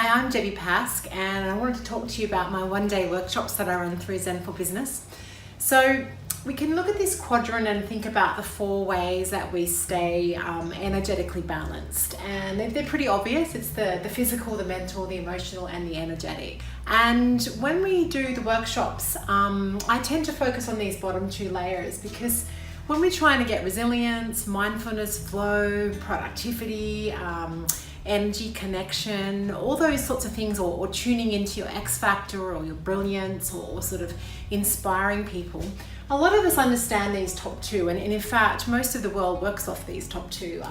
Hi, I'm Debbie Pask, and I wanted to talk to you about my one-day workshops that I run through Zenful Business. So we can look at this quadrant and think about the 4 ways that we stay energetically balanced, and they're pretty obvious. It's the physical, the mental, the emotional, and the energetic. And when we do the workshops, I tend to focus on these bottom 2 layers, because when we're trying to get resilience, mindfulness, flow, productivity, energy, connection, all those sorts of things, or tuning into your X factor or your brilliance, or sort of inspiring people, a lot of us understand these top 2, and in fact most of the world works off these top 2.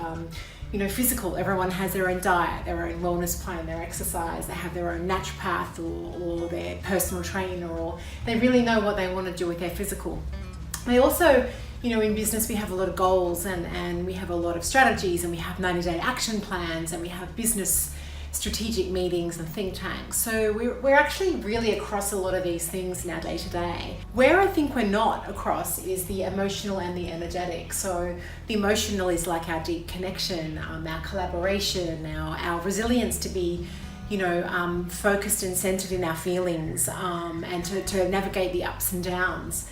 Physical, everyone has their own diet, their own wellness plan, their exercise, they have their own naturopath or their personal trainer, or they really know what they want to do with their physical. They also, in business we have a lot of goals and we have a lot of strategies, and we have 90-day action plans, and we have business strategic meetings and think tanks. So we're actually really across a lot of these things now day to day. Where I think we're not across is the emotional and the energetic. So the emotional is like our deep connection, our collaboration, our resilience to be focused and centered in our feelings, and to navigate the ups and downs.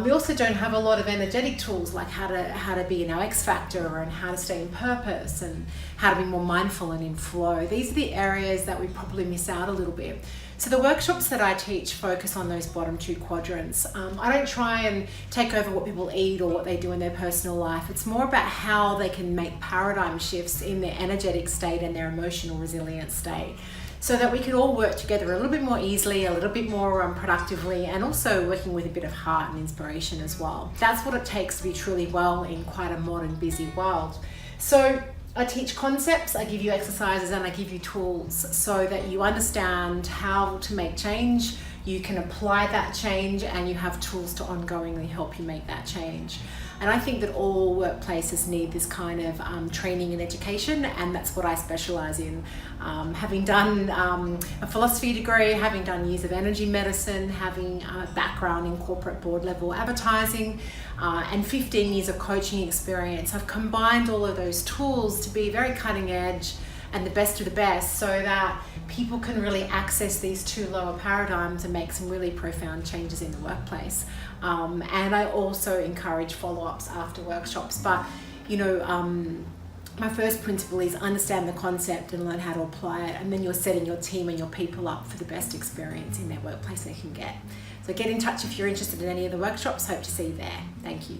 We also don't have a lot of energetic tools, like how to be in our X factor, and how to stay in purpose, and how to be more mindful and in flow. These are the areas that we probably miss out a little bit. So the workshops that I teach focus on those bottom 2 quadrants. I don't try and take over what people eat or what they do in their personal life. It's more about how they can make paradigm shifts in their energetic state and their emotional resilience state, so that we can all work together a little bit more easily, a little bit more productively, and also working with a bit of heart and inspiration as well. That's what it takes to be truly well in quite a modern, busy world. So I teach concepts, I give you exercises, and I give you tools so that you understand how to make change, you can apply that change, and you have tools to ongoingly help you make that change. And I think that all workplaces need this kind of training and education, and that's what I specialize in. Having done a philosophy degree, having done years of energy medicine, having a background in corporate board level advertising, and 15 years of coaching experience, I've combined all of those tools to be very cutting edge and the best of the best, so that people can really access these 2 lower paradigms and make some really profound changes in the workplace. And I also encourage follow-ups after workshops. But my first principle is understand the concept and learn how to apply it, and then you're setting your team and your people up for the best experience in their workplace they can get. So get in touch if you're interested in any of the workshops. Hope to see you there. Thank you.